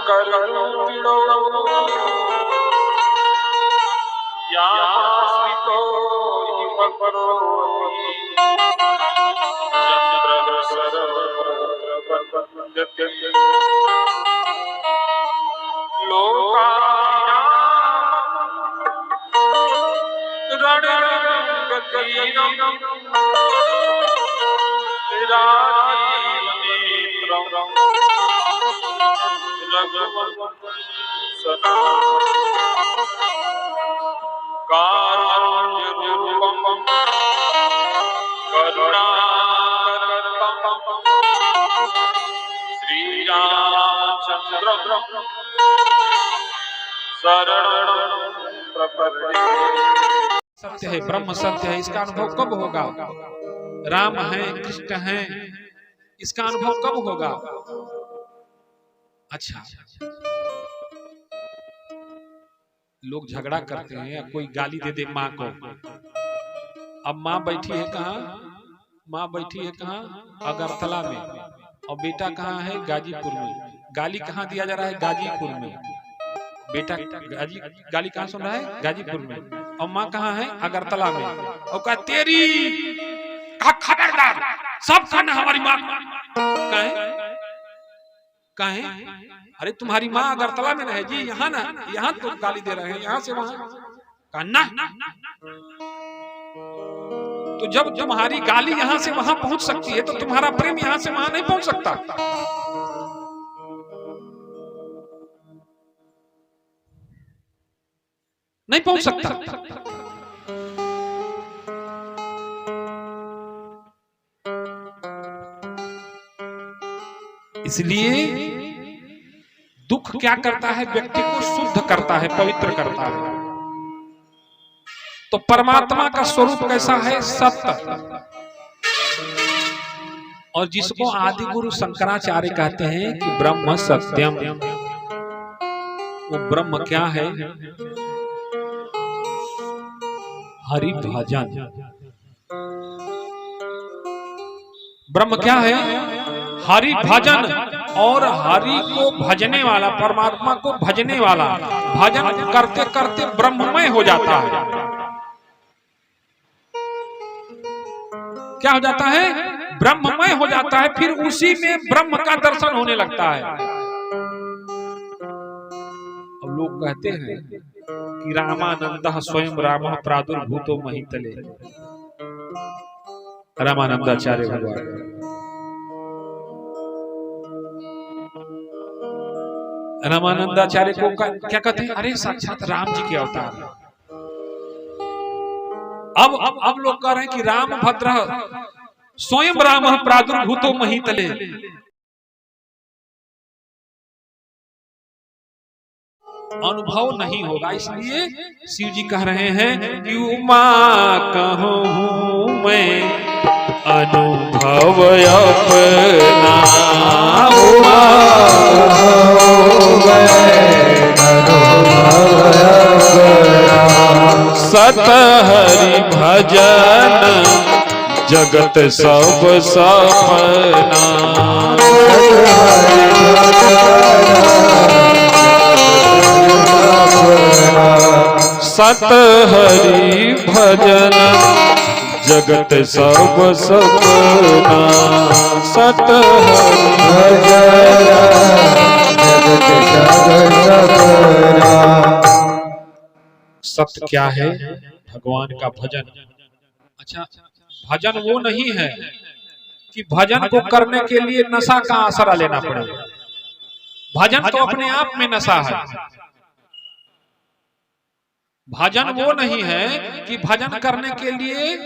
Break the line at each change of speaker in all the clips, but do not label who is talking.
करुणिणो यास्मितो हिमकरोति चन्द्रः सर्वत्र वन्दते लोकानां रणरङ्गतीरं राजीवनेत्रं कारुण्यरूपं करुणाकरं श्रीरामचन्द्रं शरणं प्रपद्ये।
सत्य है, ब्रह्म सत्य है, इसका अनुभव कब होगा? राम है, कृष्ण है, इसका अनुभव कब होगा? अच्छा, लोग झगड़ा करते हैं या कोई गाली दे दे माँ को। अब माँ बैठी है कहाँ? माँ बैठी है कहाँ? अगरतला में, और बेटा कहाँ है? गाजीपुर में। गाली कहाँ दिया जा रहा है? गाजीपुर में। बेटा गाली कहाँ सुन रहा है? गाजीपुर में। और माँ कहाँ है? अगरतला में। और कहा तेरी खबरदार, सब खाना हमारी माँ कहे। अरे तुम्हारी माँ अगरतला में रहे जी, यहाँ ना, यहाँ तो गाली दे रहे हैं, यहाँ से वहां कहना। तो जब तुम्हारी गाली यहाँ से वहां पहुंच सकती है, तो तुम्हारा प्रेम यहाँ से वहां नहीं पहुंच सकता। नहीं पहुंच सकता। इसलिए दुख क्या करता है? व्यक्ति को शुद्ध करता है, पवित्र करता है। तो परमात्मा का स्वरूप कैसा है? सत्य। और जिसको आदि गुरु शंकराचार्य कहते हैं कि ब्रह्म सत्यम, वो ब्रह्म क्या है? हरि भजन। ब्रह्म क्या है? हरि भजन। और हरि को भजने वाला, परमात्मा को भजने वाला, भजन करते करते ब्रह्ममय हो जाता है। क्या हो जाता है? ब्रह्ममय हो जाता है। फिर उसी में ब्रह्म का दर्शन होने लगता है। अब लोग कहते हैं कि रामानंदः स्वयं रामः प्रादुर्भूतो महितले। रामानंदाचार्य भगवान रामानंदाचार्य को क्या कहते हैं? अरे साक्षात राम जी के अवतार। अब लोग कह रहे हैं कि राम भद्र स्वयं राम प्रादुर्भूतो महितले। अनुभव नहीं होगा। इसलिए शिव जी कह रहे हैं कि उमा कहूं मैं अनुभव अपना, उमा सत हरि भजन जगत सब सपना। सत हरि भजन जगत सब सपना। सत हरि भजन जगत सब सपना। सत्य क्या है? भगवान का भजन। अच्छा, भजन वो नहीं है कि भजन को करने के लिए नशा का आसरा लेना पड़ेगा। भजन तो अपने आप में नशा है। भजन वो नहीं है कि भजन करने के लिए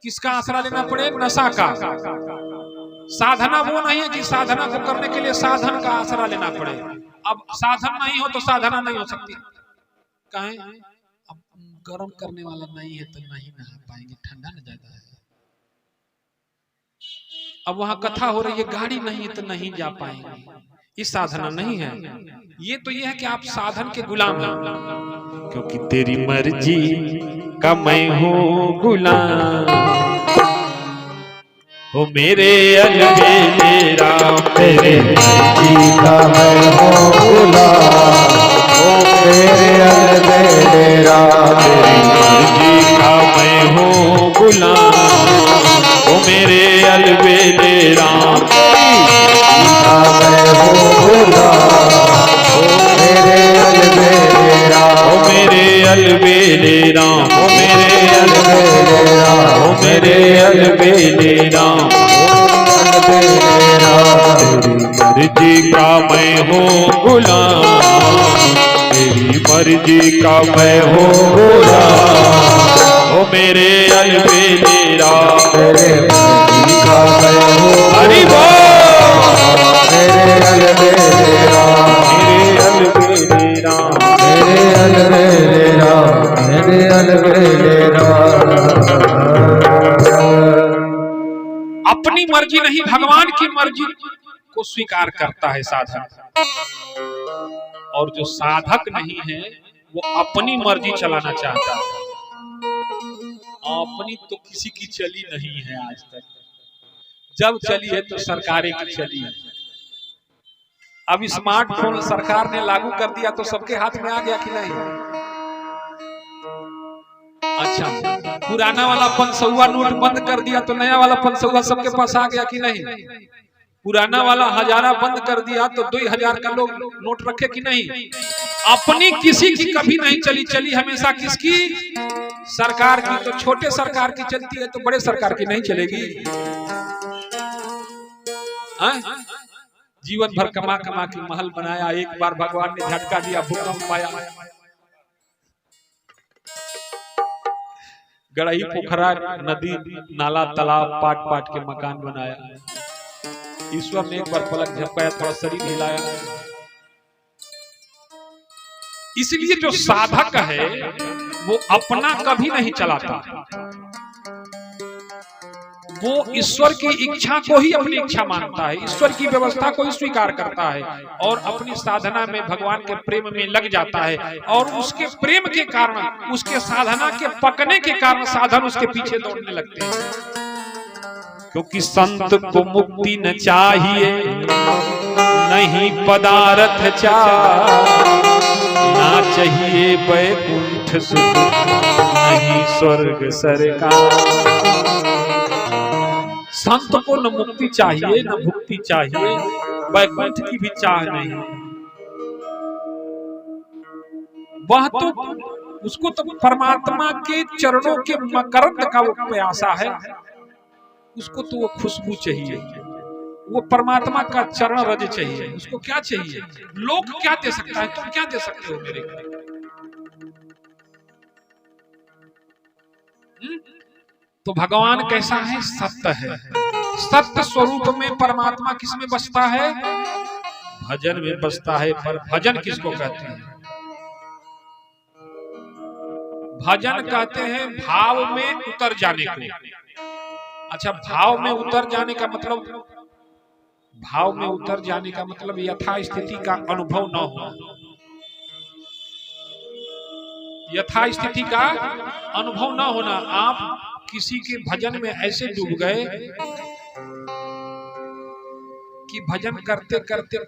किसका आसरा लेना पड़े? नशा का। साधना वो नहीं है कि साधना को करने के लिए साधन का आसरा लेना पड़े। अब साधन नहीं हो तो साधना नहीं हो सकती। कहें अब गर्म करने वाला नहीं है तो नहीं नहा पाएंगे, ठंडा न ज्यादा है। अब वहां कथा हो रही है, गाड़ी नहीं है तो नहीं जा पाएंगे। ये साधना नहीं है। ये तो ये है कि आप साधन के गुलाम हैं, क्योंकि तेरी मर्जी का मैं हूँ गुलाम। हो मेरे अलबेले राम, मेरे
मैं हूँ गुलाम, ओ मेरे अलबेला।
तेरी मर्जी का मैं हूँ गुलाम, ओ मेरे अलबेले राम।
मैं हूँ गुलाम, ओ मेरे अलबेला।
ओ मेरे अलबेले राम, ओ मेरे
अलबेला,
ओ मेरे अलबेले राम।
अलबेला।
तेरी मर्जी का मैं हूँ गुलाम, तेरी मर्जी का मैं हूँ गुलाम, ओ मेरे अलबेले राम।
मेरे मर्जी का मैं हूँ
हरि बोल।
मेरे अलबेला,
मेरे अलबेले राम,
मेरे अलबेला, मेरे अलबेला।
अपनी मर्जी नहीं भगवान की मर्जी को स्वीकार करता है साधक, और जो साधक नहीं है वो अपनी मर्जी चलाना चाहता है। अपनी तो किसी की चली नहीं है आज तक, जब चली है तो सरकारें की चली है। अब स्मार्टफोन सरकार ने लागू कर दिया तो सबके हाथ में आ गया कि नहीं? अच्छा, पुराना वाला 500 नोट बंद कर दिया तो नया वाला 500 सबके पास आ गया कि नहीं? पुराना वाला 1000 बंद कर दिया तो 2000 का लोग नोट रखे कि नहीं? अपनी किसी की कभी नहीं चली, चली हमेशा किसकी? सरकार की। तो छोटे सरकार की चलती है तो बड़े सरकार की नहीं चलेगी। जीवन भर कमा कमा के महल बनाया, एक बार भगवान ने झटका दिया, भूकंप आया, गढ़ई पोखरा नदी नाला तालाब पाट पाट के मकान बनाया। ईश्वर ने एक बार पलक झपकाया, थोड़ा शरीर हिलाया। इसलिए जो साधक है वो अपना कभी नहीं चलाता, वो ईश्वर की इच्छा को ही अपनी इच्छा मानता है, ईश्वर की व्यवस्था को ही स्वीकार करता है और अपनी साधना में भगवान के प्रेम में लग जाता है। और उसके प्रेम के कारण, उसके साधना के पकने के कारण साधन उसके पीछे दौड़ने लगते हैं। क्योंकि संत को मुक्ति न चाहिए, नहीं पदार्थ ना चाहिए वैकुंठ सुख, नहीं स्वर्ग सरकार। संत को न मुक्ति चाहिए न भुक्ति चाहिए, वैकुंठ की भी चाह नहीं। वह तो उसको तो परमात्मा के चरणों के मकरंद का वो प्यासा है, उसको तो वो खुशबू चाहिए, वो परमात्मा का चरण रज चाहिए। उसको क्या चाहिए? लोग क्या दे सकता है, तुम क्या दे सकते हो मेरे को? तो भगवान कैसा है? सत्य है। सत्य स्वरूप में परमात्मा किसमें बसता है? भजन में बसता है। पर भजन किसको कहते हैं? भजन कहते हैं भाव में उतर जाने को। अच्छा, भाव में उतर जाने का मतलब, भाव में उतर जाने का मतलब यथा स्थिति का अनुभव न हो। यथा स्थिति का अनुभव न होना। आप किसी के भजन में ऐसे डूब गए कि भजन करते करते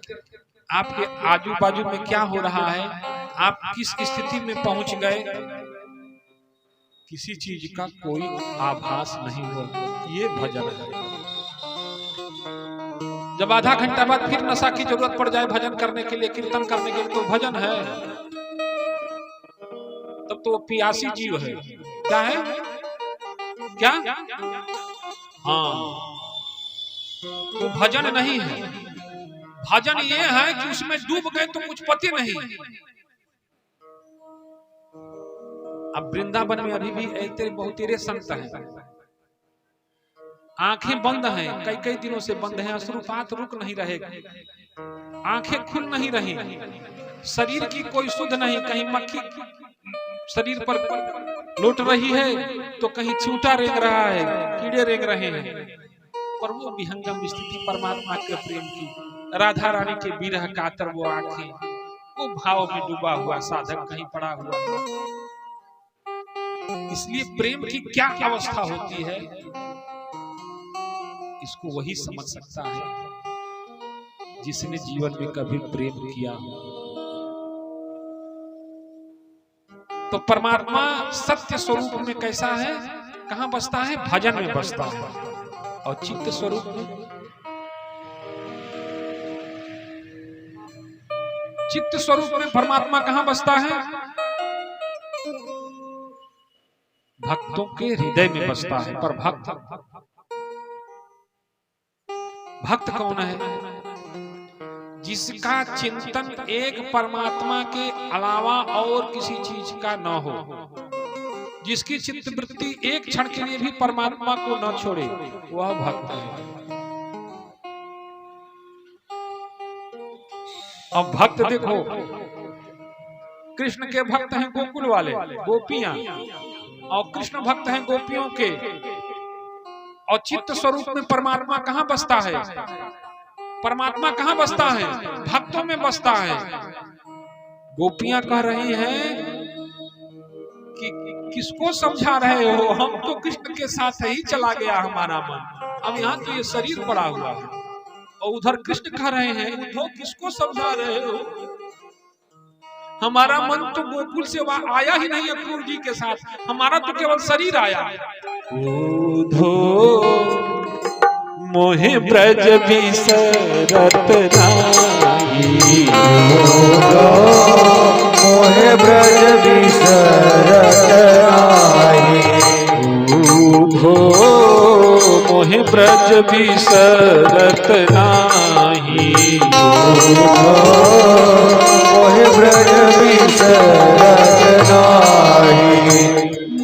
आपके आजू बाजू में क्या हो रहा है, आप किस स्थिति में पहुंच गए, किसी चीज का कोई आभास नहीं हुआ। ये भजन है। जब आधा घंटा बाद फिर नशा की जरूरत पड़ जाए भजन करने के लिए, कीर्तन करने के लिए, तो भजन है। तब तो वो पियासी जीव है। क्या है? क्या? हाँ, तो भजन नहीं है। भजन ये है कि उसमें डूब गए तो कुछ पते नहीं। अब वृंदावन में अभी भी ऐसे बहुत तेरे संत हैं, आंखें बंद हैं, कई कई दिनों से बंद हैं, अश्रुपात रुक नहीं रहेगा, आंखें खुल नहीं रही, शरीर की कोई सुध नहीं, कहीं मक्खी शरीर पर लौट रही है तो कहीं चूटा रेंग रहा है, कीड़े रेंग रहे हैं। पर वो विहंगम स्थिति परमात्मा के प्रेम की, राधा रानी के विरह कातर वो आंखें, वो भाव में डूबा हुआ साधक कहीं पड़ा हुआ। इसलिए प्रेम की क्या अवस्था होती है इसको वही समझ सकता है। जिसने जीवन में कभी प्रेम किया। तो परमात्मा सत्य स्वरूप में कैसा है, कहां बसता है? भजन में बसता है। और चित्त स्वरूप में, चित्त स्वरूप में परमात्मा कहां बसता है? भक्तों के हृदय में बसता है। पर भक्त कौन है? जिसका चिंतन एक परमात्मा के अलावा और किसी चीज का न हो, जिसकी चित्त वृत्ति एक क्षण के लिए भी परमात्मा को न छोड़े, वह भक्त है। अब भक्त देखो, कृष्ण के भक्त हैं गोकुल वाले, गोपियां, और कृष्ण भक्त हैं गोपियों के। और चित्त स्वरूप में परमात्मा कहां बसता है? परमात्मा कहां बसता है? भक्तों में बसता है। गोपियां कह रही हैं कि किसको समझा रहे हो, हम तो कृष्ण के साथ ही चला गया हमारा मन, अब यहाँ तो ये शरीर पड़ा हुआ है। और उधर कृष्ण कह रहे हैं, उद्धव किसको समझा रहे हो, हमारा मन तो गोकुल से आया ही नहीं अक्रूर जी के साथ, हमारा तो केवल शरीर आया।
उद्धो मोहे ब्रज बिसरत नाही,
मोहे ब्रज बिसरत नाही,
उद्धो मोहे ब्रज बिसरत नाही,
मोहे ब्रज बिसरत नाही,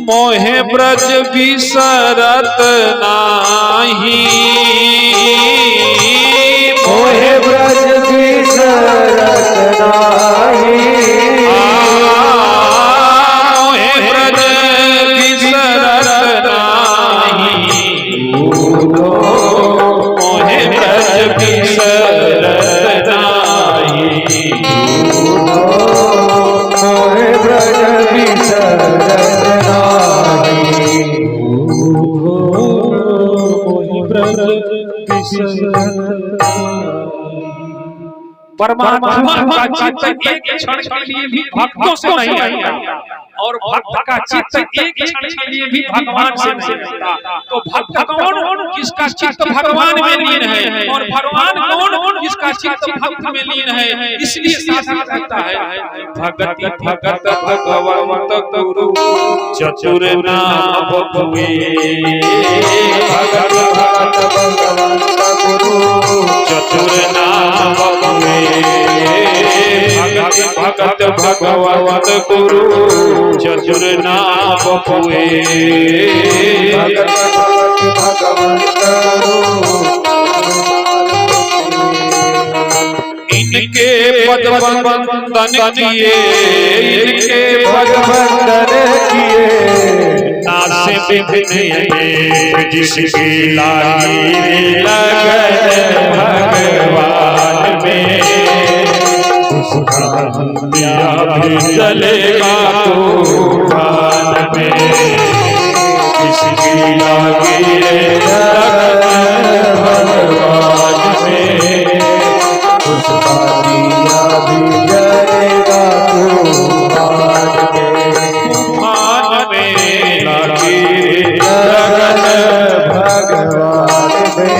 मोहे ब्रज बिसरत नाही,
मोहे ब्रज बिसरत नाही,
मोहे ब्रज बिसरत नाही, मोहे ब्रज बिसरत नाही,
मोहे ब्रज बिसरत नाही,
मोहे ब्रज बिसरत।
परमात्मा का चित्त एक क्षण के लिए भी भक्तों से नहीं हटता, और भक्त का चित्त एक क्षण के लिए भी भगवान से नहीं हटता। तो भक्त कौन? जिसका चित्त भगवान में लीन है। और भगवान कौन? जिसका चित्त भक्त में लीन है। इसलिए साधक कहता है,
भगति भगत भगवंत गुरु चतुर नाम बपुए,
भगत भगत भगवंत गुरु
चतुर नाम बपुए, भगति भगत भगवंत गुरु चतुर नाम बपुए,
भगत भगत भगवंत
इनके पद वंदन किए, इनके पद
वंदन किए,
नासे विघ्न जिसकी लागी लगन भगवान में, उसका दिया भी जलेगा तूफान में, जिसकी लागी लगन भगवान में,
उसका दिया भी जलेगा तूफान
में लागी लगन
भगवान में,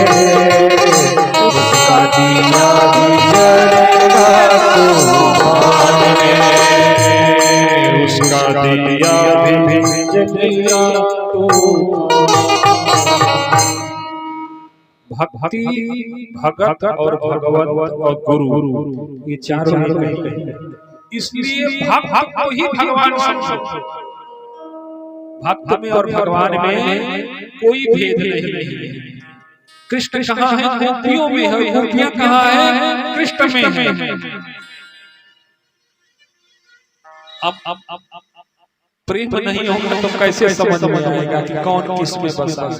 उसका दिया भी जलेगा तूफान
में, उसका दिया भी जलेगा
भक्ति, भगत और भगवत और गुरु, ये चारों इसलिए भक्त को ही भगवान समझो। भक्त में और भगवान में कोई भेद नहीं है। कृष्ण कहाँ है? गोपियों में है। गोपियां कहाँ है? कृष्ण में है। अब प्रेम नहीं होगा तो कैसे समझ में आएगा कि कौन किस में बसा है?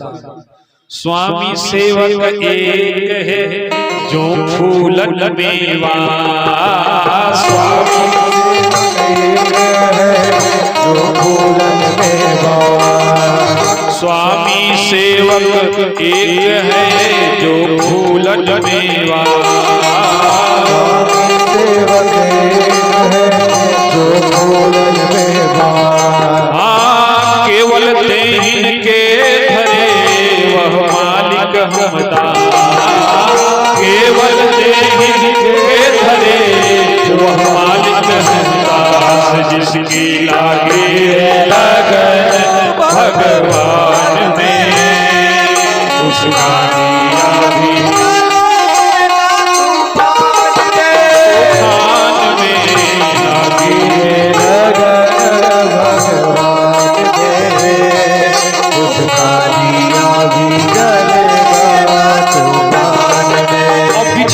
स्वामी सेवक एक है जो फूलन मेवा,
स्वामी एक है जो फूलन मेवा,
स्वामी सेवक एक है जो फूलन मेवा,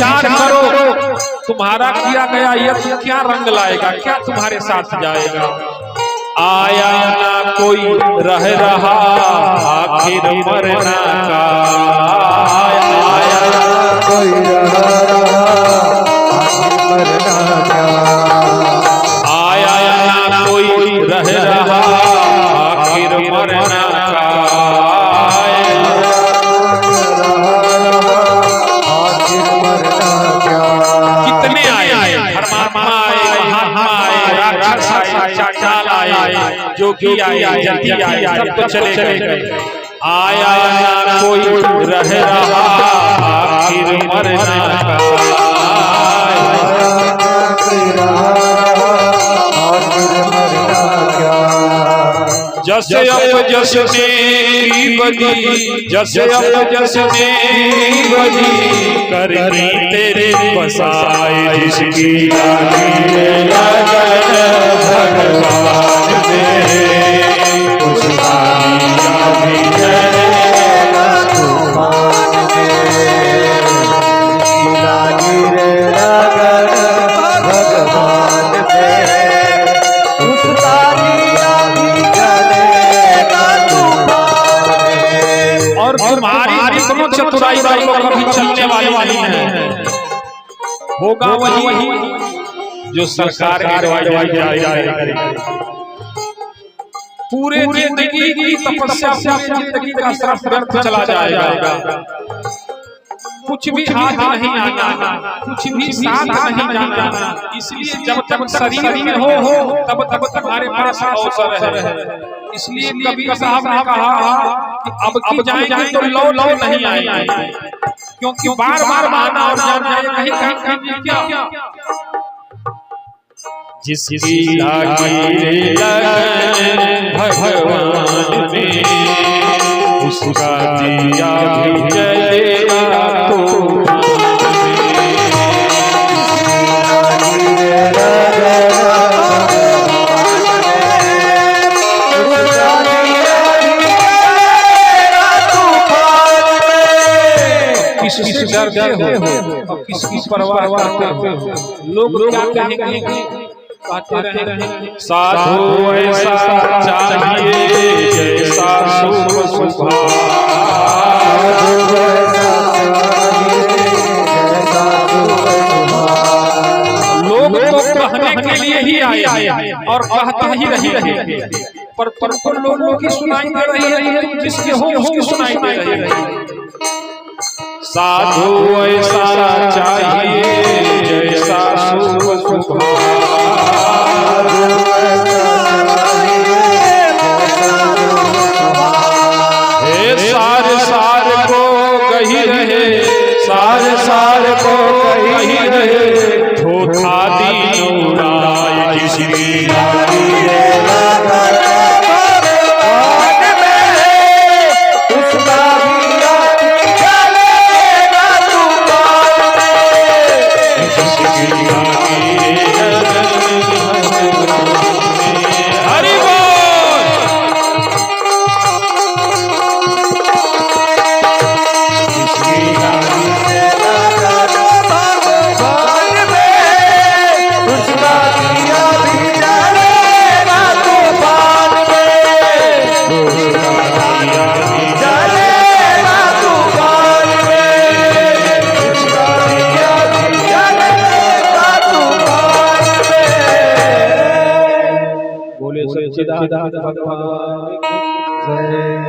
विचार करो तुम्हारा किया गया यत्न क्या रंग लाएगा, क्या तुम्हारे साथ जाएगा।
आया ना कोई रह रहा आखिर मरना का,
आया कोई रहा आखिर मरना क्या,
आया ना कोई रह रहा आखिर मरना का,
आखिर मरना क्या।
कितने आए, धर्मात्मा आए, महात्मा आए, राक्षस आए, चाचाल आए, जोगी आए, जति आए, सब तो चले गए।
आया ना कोई रह रहा आखिर मरना का,
कोई रहा आखिर मरना क्या।
जस अब जस मेरी बदी, जस अब जस मेरी बदी, करनी तेरे बसाए जिसकी लागी लगन भगवान में, उसका दिया भी जलेगा
तूफान में, लागी रे लगन भगवान में, उसका दिया भी जलेगा तूफान में।
और तुम्हारी दोनों चतुराई वालों कभी चलने वाली नहीं है, होगा वही जो सरकार की जाएगी। पूरे जिंदगी की तपस्या से जिंदगी का श्रम व्यर्थ चला जाएगा, कुछ भी हाथ नहीं आना, कुछ भी साथ नहीं जाना। इसलिए जब तक शरीर में हो तब तक तुम्हारे पास अवसर है। इसलिए कबीर साहब ने कहा कि अब की जाएंगे तो लौ नहीं आएंगे, क्योंकि बार बार आना और जाना कहीं कहीं क्या।
जिसकी लागी लगन भगवान में, उसका दिया भी जलेगा तूफान में।
किससे डरते हो और किसकी परवाह करते हो। लोग क्या कहेंगे, कहते रहे
साधु ऐसा चाहिए जैसा शुभ स्वभाव,
लोग तो कहने के लिए ही आए और कहते ही रहे, पर तुम लोगों की सुनाई दे रही है, तुम जिसके हो उसकी सुनाई दे रही है।
साधु ऐसा चाहिए जैसा शुभ स्वभाव, हे सार सार को कही रहे, सार सार को कही रहे, धोखा दीनो राय जिसकी लागी
सच्चिदानंद भगवान की जय।